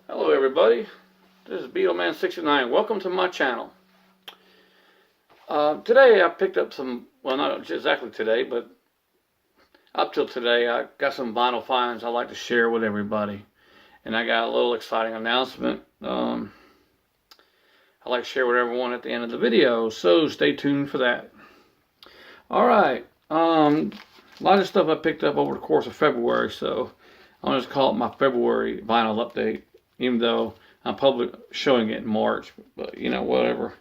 Hello everybody, this is Beetleman69. Welcome to my channel. Today I picked up some, well not exactly today, but up till today I got some vinyl finds I'd like to share with everybody. And I got a little exciting announcement I'd like to share with everyone at the end of the video, so stay tuned for that. Alright, a lot of stuff I picked up over the course of February, so I'll just call it my February vinyl update, even though I'm showing it in March, but you know, whatever.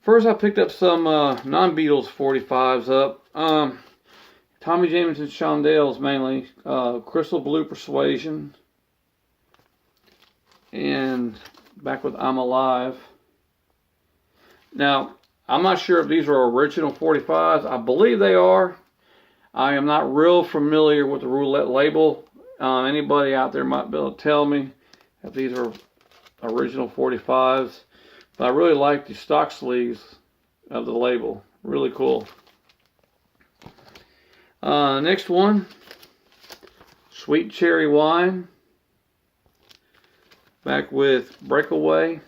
First I picked up some non-Beatles 45s up. Tommy James and Shondells mainly. Crystal Blue Persuasion. And back with I'm Alive. Now, I'm not sure if these are original 45s. I believe they are. I am not real familiar with the roulette label. Anybody out there might be able to tell me if these are original 45s. But I really like the stock sleeves of the label. Really cool. Next one. Sweet Cherry Wine. Back with Breakaway.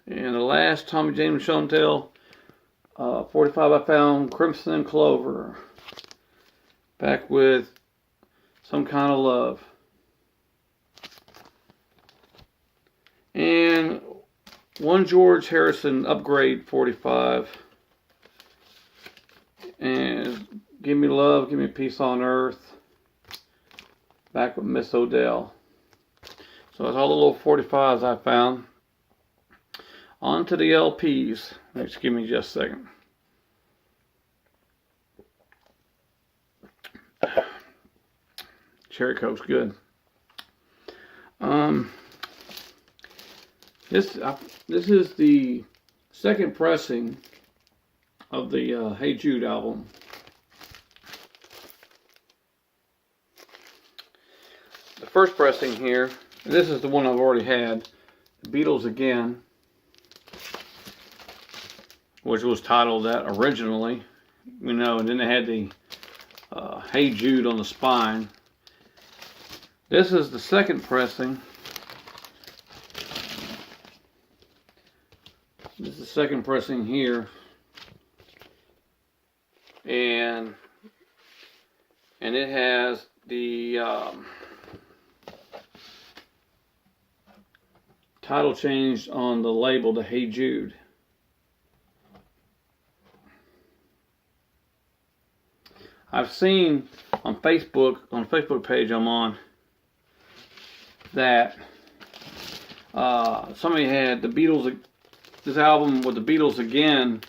And the last Tommy James Shondells 45 I found, Crimson and Clover. Back with Some Kind of Love. And one George Harrison Upgrade 45. And Give Me Love, Give Me Peace on Earth. Back with Miss Odell. So that's all the little 45s I found. On to the LPs. Just give me just a second. Cherry Coke's good. This is the second pressing of the Hey Jude album. The first pressing here, and this is the one I've already had, The Beatles Again, which was titled that originally, you know, and then they had the Hey Jude on the spine. This is the second pressing. This is the second pressing here. And it has the title changed on the label to Hey Jude. I've seen on Facebook, on the Facebook page I'm on, that somebody had the Beatles, this album with the Beatles Again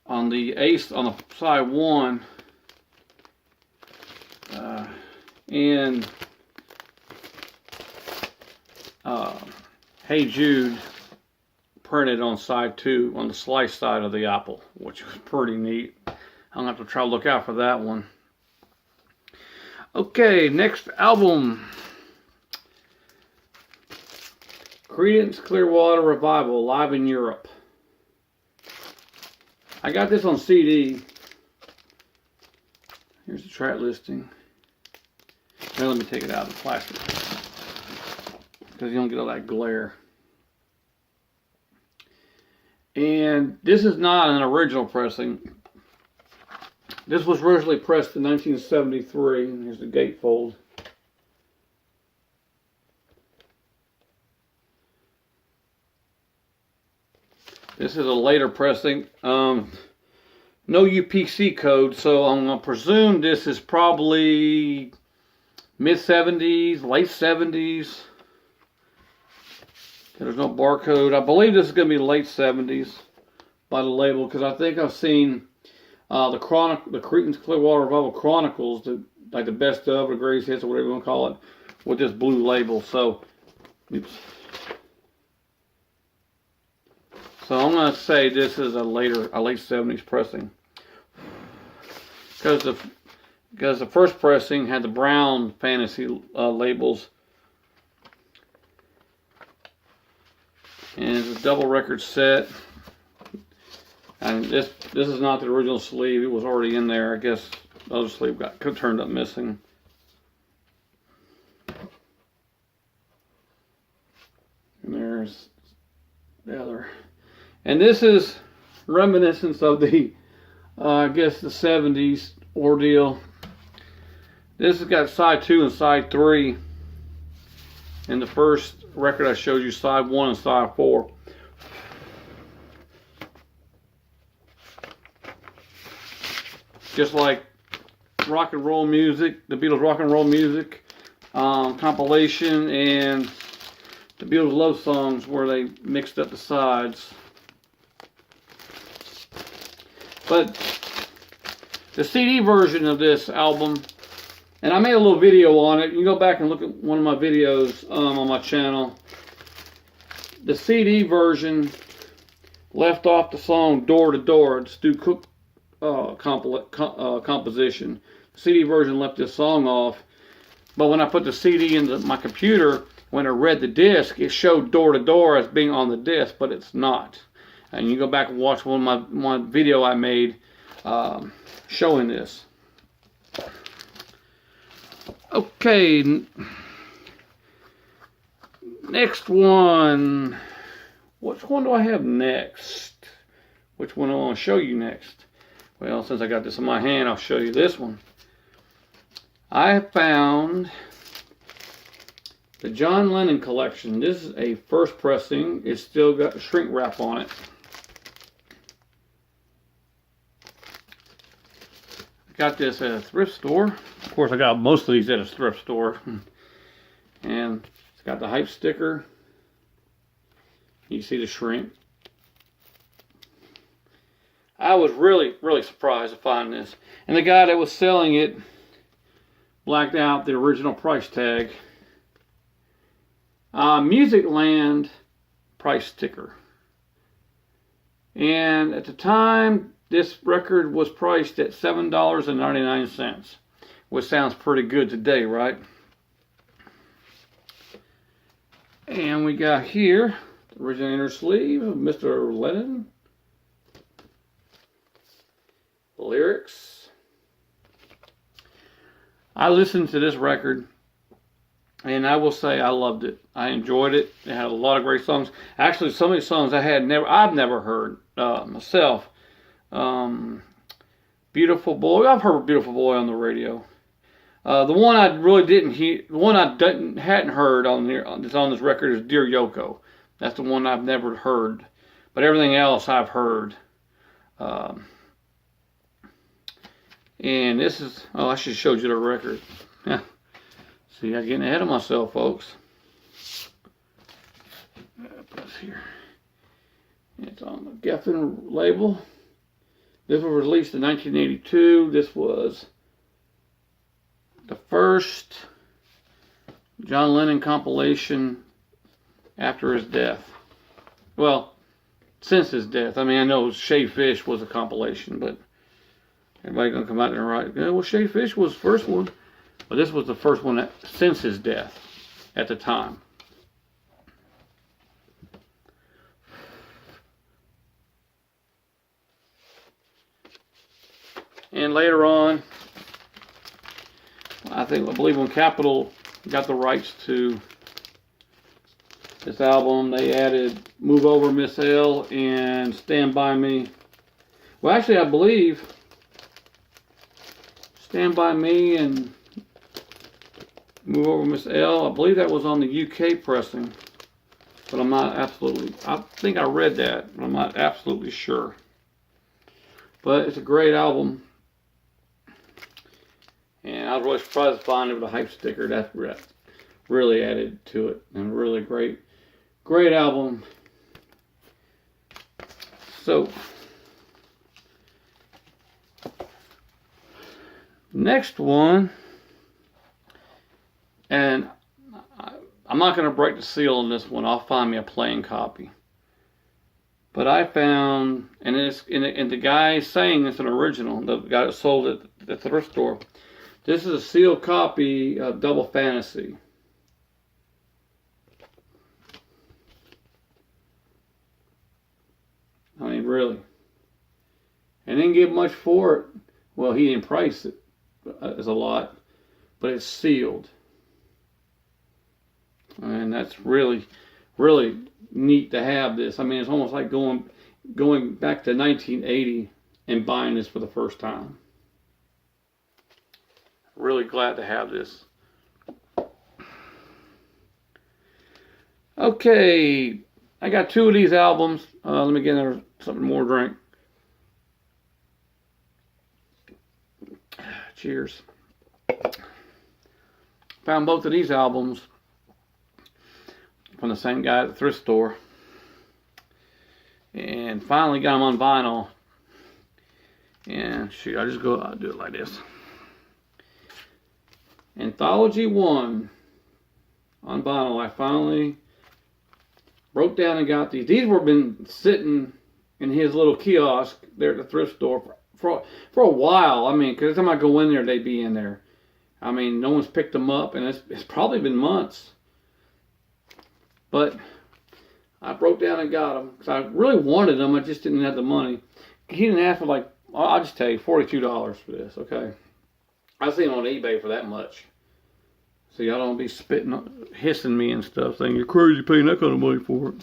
on the Ace, on the side one, and Hey Jude printed on side two, on the slice side of the apple, which was pretty neat. I'm going to have to try to look out for that one. Okay, next album. Creedence Clearwater Revival, live in Europe. I got this on CD. Here's the track listing. Now let me take it out of the plastic, because you don't get all that glare. And this is not an original pressing. This was originally pressed in 1973. And here's the gatefold. This is a later pressing. No UPC code, so I'm going to presume this is probably mid-70s, late 70s. There's no barcode. I believe this is going to be late 70s by the label, because I think I've seen the Creedence Clearwater Revival Chronicles, like the best of, or greatest hits, or whatever you want to call it, with this blue label. So, oops. So I'm going to say this is a late 70s pressing, because the first pressing had the brown Fantasy labels, and it's a double record set. And this is not the original sleeve. It was already in there. I guess the other sleeve got turned up missing. And there's the other. And this is reminiscence of the, I guess the 70s ordeal. This has got side 2 and side 3. And the first record I showed you, side 1 and side 4. Just like rock and roll music, the Beatles rock and roll music compilation, and the Beatles love songs, where they mixed up the sides. But the CD version of this album, and I made a little video on it. You can go back and look at one of my videos on my channel. The CD version left off the song Door to Door. It's Stu Cook composition. The CD version left this song off. But when I put the CD into my computer, when I read the disc, it showed Door to Door as being on the disc, but it's not. And you go back and watch one video I made showing this. Okay, next one. Which one do I have next? Which one do I want to show you next? Well, since I got this in my hand, I'll show you this one. I found the John Lennon collection. This is a first pressing. It's still got shrink wrap on it. I got this at a thrift store. Of course, I got most of these at a thrift store. And it's got the hype sticker. You see the shrink. I was really surprised to find this. And the guy that was selling it blacked out the original price tag. Musicland price sticker. And at the time, this record was priced at $7.99, which sounds pretty good today, right? And we got here the original inner sleeve of Mr. Lennon. The lyrics. I listened to this record, and I will say I loved it. I enjoyed it. It had a lot of great songs. Actually, some of these songs I've never heard myself. Beautiful Boy. I've heard Beautiful Boy on the radio. The one I really didn't hear, the one I hadn't heard on this record is Dear Yoko. That's the one I've never heard. But everything else I've heard. And this is, I should have showed you the record. See, I'm getting ahead of myself, folks. Put this here. It's on the Geffen label. This was released in 1982. This was the first John Lennon compilation after his death. Well, since his death. I mean, I know Shaved Fish was a compilation, but everybody gonna come out there and write, yeah, well, Shaved Fish was the first one. But this was the first one since his death at the time. And later on, I believe when Capitol got the rights to this album, they added Move Over Miss L and Stand By Me. Well, actually, I believe Stand By Me and Move Over Miss L, I believe that was on the UK pressing. But I'm not absolutely, I think I read that, but I'm not absolutely sure. But it's a great album. And I was really surprised to find it with a hype sticker. That really added to it. And really great album. So, next one. And I'm not going to break the seal on this one. I'll find me a plain copy. But I found, and the guy saying it's an original, the guy that sold it at the thrift store. This is a sealed copy of Double Fantasy. I mean, really. And didn't give much for it. Well, he didn't price it as a lot, but it's sealed. And that's really really neat to have this. I mean, it's almost like going back to 1980 and buying this for the first time. Really glad to have this. Okay, I got 2 of these albums. Let me get something more drink. Cheers. Found both of these albums from the same guy at the thrift store. And finally got them on vinyl. And shoot, I'll do it like this. Anthology 1 on vinyl. I finally broke down and got these. These were been sitting in his little kiosk there at the thrift store for a while. I mean, because every time I go in there, they'd be in there. I mean, no one's picked them up, and it's probably been months. But I broke down and got them because I really wanted them. I just didn't have the money. He didn't ask for like, I'll just tell you, $42 for this. Okay, I seen them on eBay for that much. So y'all don't be hissing me and stuff, saying you're crazy paying that kind of money for it.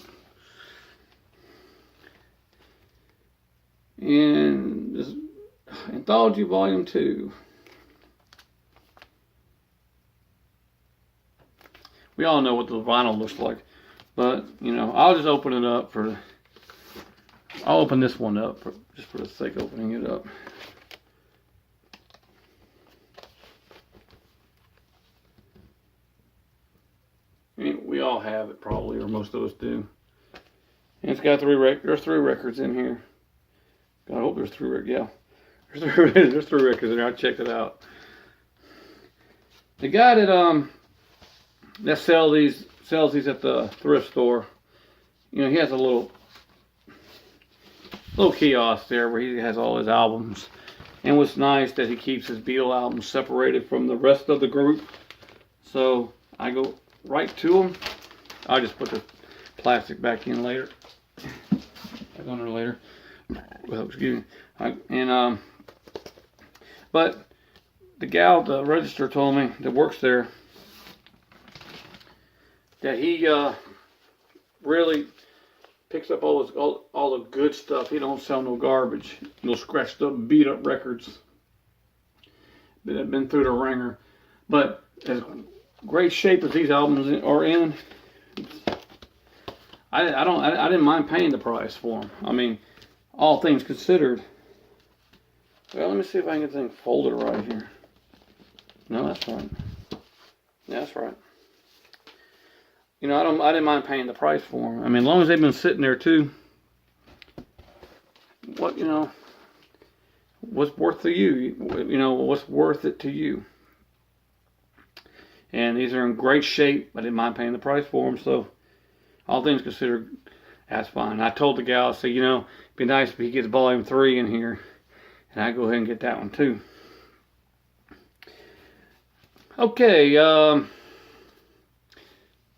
And this Anthology Volume 2. We all know what the vinyl looks like, but you know, I'll just open it up I'll open this one up just for the sake of opening it up. We all have it probably, or most of us do. And it's got there's 3 records in here. God, I hope there's 3 records. Yeah, there's 3 records in there. I checked it out. The guy that sells these at the thrift store, you know, he has a little kiosk there where he has all his albums. And what's nice that he keeps his Beatle albums separated from the rest of the group. So I go right to them. I'll just put the plastic back in later. Back on there later. Well, excuse me. But the gal at the register told me that works there that he really picks up all the good stuff. He don't sell no garbage, no scratched up, beat up records that have been through the ringer. But as great shape as these albums are in, I didn't mind paying the price for them. I mean, all things considered. Well, let me see if I can get the thing folded right here. No, that's right. Yeah, that's right. You know, I didn't mind paying the price for them. I mean, as long as they've been sitting there too. What's worth to you? You know, what's worth it to you? And these are in great shape. I didn't mind paying the price for them. So, all things considered, that's fine. I told the gal, I said, you know, it'd be nice if he gets volume 3 in here. And I go ahead and get that one too. Okay,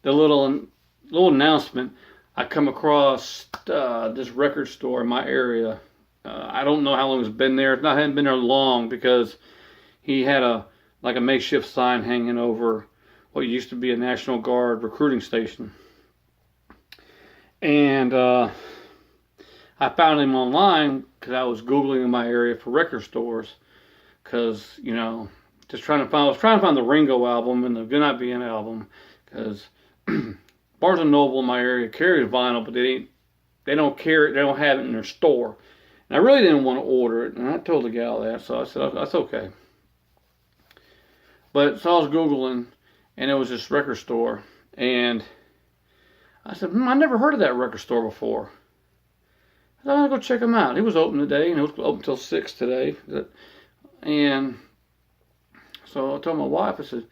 the little announcement. I come across this record store in my area. I don't know how long it's been there. I hadn't been there long because he had a makeshift sign hanging over what used to be a National Guard recruiting station. And I found him online because I was Googling in my area for record stores. Because, you know, I was trying to find the Ringo album and the Goodnight Bien album. Because Barnes & Noble in my area carries vinyl, but they don't have it in their store. And I really didn't want to order it, and I told the gal that, so I said, that's okay. But so I was Googling, and it was this record store, and I said, I never heard of that record store before. I said, I'm going to go check them out. It was open today, and it was open until 6 today. And so I told my wife, I said,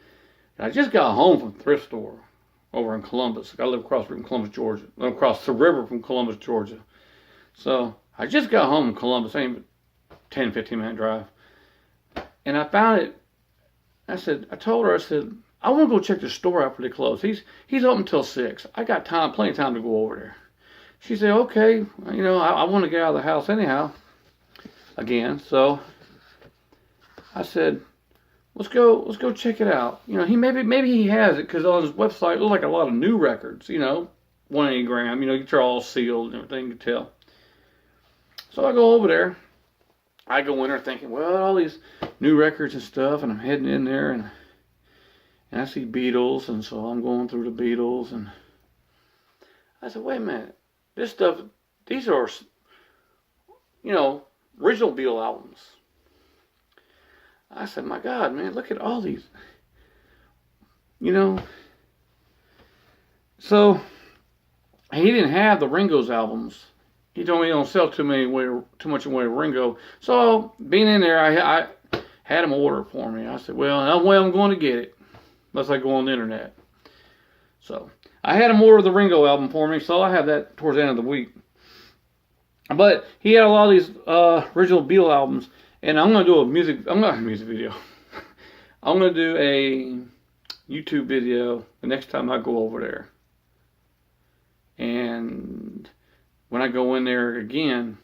I just got home from the thrift store over in Columbus. I live across from Columbus, Georgia. I live across the river from Columbus, Georgia. So I just got home in Columbus, ain't 10, 15 minute drive. And I found it. I told her, I want to go check the store out before they close. He's open until 6. I got plenty of time to go over there. She said, okay, you know, I want to get out of the house anyhow. Again, so I said, let's go check it out. You know, maybe he has it because on his website it looked like a lot of new records, you know, 180 gram. You know, they're all sealed and everything, you can tell. So I go over there. I go in there thinking, well, all these new records and stuff, and I'm heading in there, and I see Beatles, and so I'm going through the Beatles, and I said, wait a minute, this stuff, these are, you know, original Beatle albums. I said, my God, man, look at all these, you know. So he didn't have the Ringo's albums. He told me he don't sell too much in way of Ringo. So being in there, I had him order it for me. I said, well, no way I'm going to get it unless I go on the internet. So I had him order the Ringo album for me, so I have that towards the end of the week. But he had a lot of these original Beatle albums, and I'm gonna do a music video. I'm gonna do a YouTube video the next time I go over there. And when I go in there again,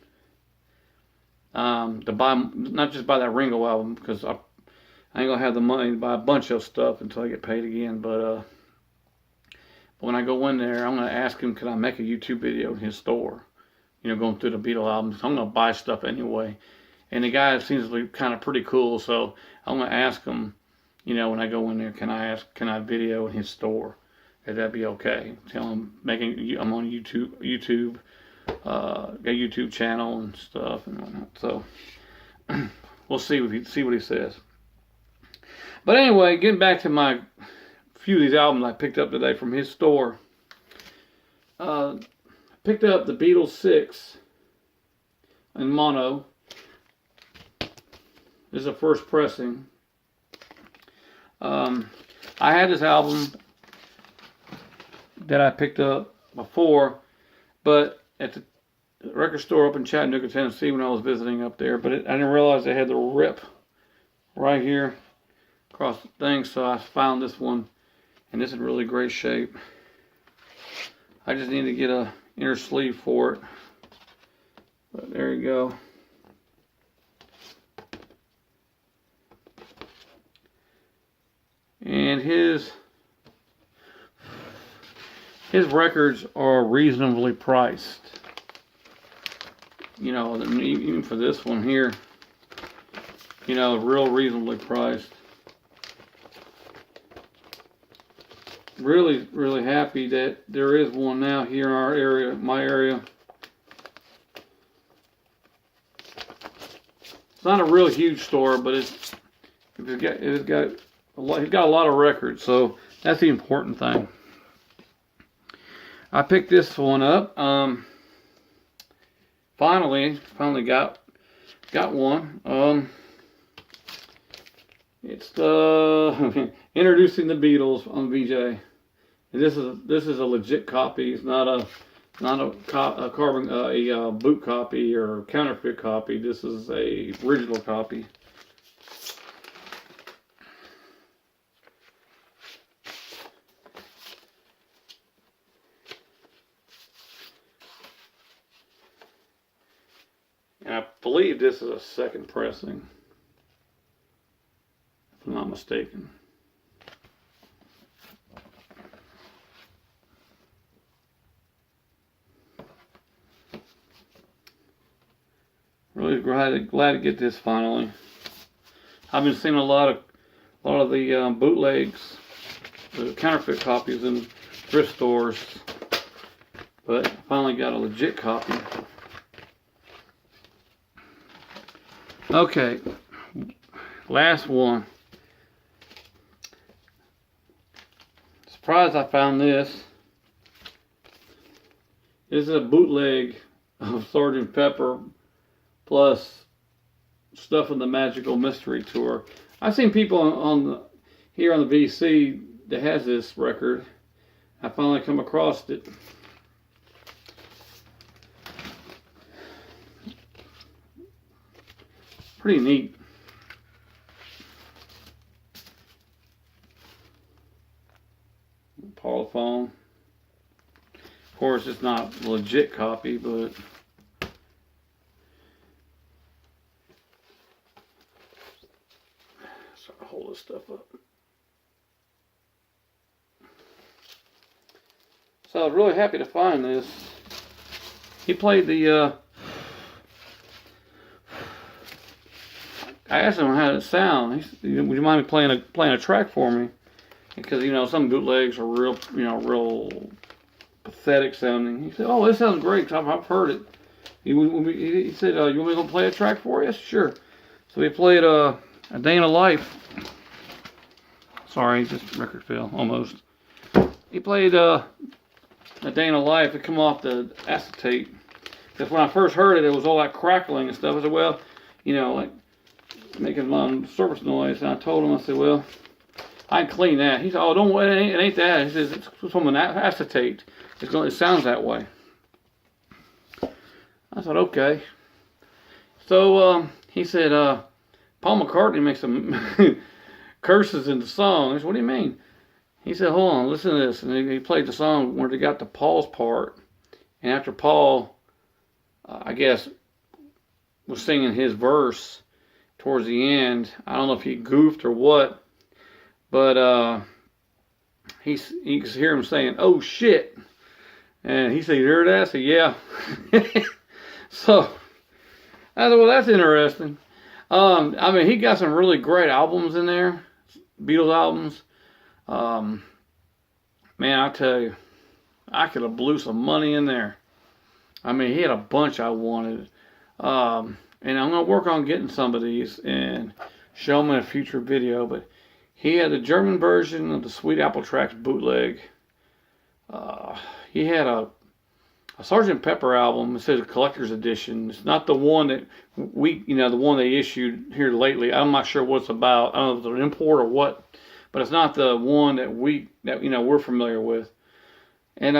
to buy, not just buy that Ringo album, because I ain't gonna have the money to buy a bunch of stuff until I get paid again. But when I go in there, I'm gonna ask him, can I make a YouTube video in his store? You know, going through the Beatle albums. I'm gonna buy stuff anyway. And the guy seems to be kind of pretty cool, so I'm gonna ask him, you know, when I go in there, can I video in his store? If that'd be okay. Tell him I'm on YouTube, a YouTube channel and stuff and whatnot. So we'll see what he says. But anyway, getting back to my few of these albums I picked up today from his store. Picked up the Beatles 6 in mono. This is a first pressing. I had this album that I picked up before, but at the record store up in Chattanooga, Tennessee, when I was visiting up there, but I didn't realize they had the rip right here across the thing, so I found this one, and this is in really great shape. I just need to get a inner sleeve for it, but there you go. And his records are reasonably priced. You know, even for this one here, you know, real reasonably priced. Really, really happy that there is one now here in our area, my area. It's not a real huge store, but it's got a lot of records, so that's the important thing. I picked this one up. Finally got one. It's the Introducing the Beatles on VJ. And this is a legit copy. It's not a boot copy or counterfeit copy. This is a original copy. And I believe this is a second pressing, if I'm not mistaken. Really glad to get this finally. I've been seeing a lot of the bootlegs, the counterfeit copies in thrift stores, but I finally got a legit copy. Okay, last one. Surprised I found this. This is a bootleg of Sgt. Pepper plus stuff in the Magical Mystery Tour. I've seen people here on the VC that has this record. I finally come across it. Pretty neat. Polyphone. Of course, it's not a legit copy, but start to hold this stuff up. So I was really happy to find this. He played the, I asked him how it sound. He said, would you mind me playing a track for me? Because, you know, some bootlegs are real, you know, real pathetic sounding. He said, oh, this sounds great, 'cause I've heard it. He said, you want me to go play a track for you? Sure. So he played A Day in a Life. Sorry, just record fail, almost. He played A Day in a Life. It come off the acetate. Because when I first heard it, it was all that crackling and stuff. I said, well, you know, like making my surface noise. And I told him, I said, well, I can clean that. He said, oh, don't, it ain't that. He says, it's from an acetate. It sounds that way. I said, okay. So he said, Paul McCartney makes some curses in the song. I said, what do you mean? He said, hold on, listen to this. And he played the song where they got to Paul's part. And after Paul, I guess, was singing his verse towards the end, I don't know if he goofed or what, but you could hear him saying, oh shit. And he said, you heard that? I said, yeah. So, I said, well, that's interesting. I mean, he got some really great albums in there, Beatles albums. Man, I tell you, I could have blew some money in there. I mean, he had a bunch I wanted. And I'm going to work on getting some of these and show them in a future video. But he had the German version of the Sweet Apple Tracks bootleg. He had a Sgt. Pepper album. It says a collector's edition. It's not the one that the one they issued here lately. I'm not sure what it's about. I don't know if it's an import or what, but it's not the one that we're familiar with. And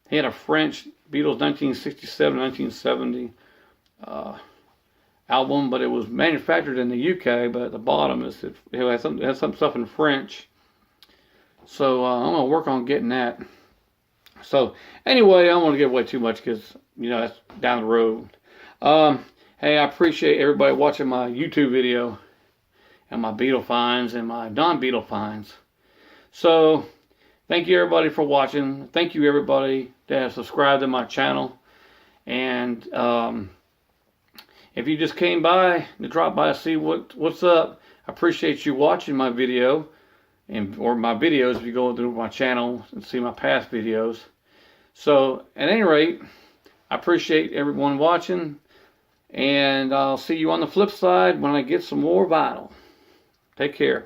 he had a French Beatles 1967-1970 album, but it was manufactured in the UK. But at the bottom it had some stuff in French. So I'm gonna work on getting that. So anyway, I don't want to give away too much because, you know, that's down the road. Hey, I appreciate everybody watching my YouTube video and my Beatle finds and my non-Beatle finds. So thank you everybody for watching. Thank you everybody that has subscribed to my channel. And if you just came by to drop by to see what's up, I appreciate you watching my video. Or my videos if you go through my channel and see my past videos. So at any rate, I appreciate everyone watching, and I'll see you on the flip side when I get some more vinyl. Take care.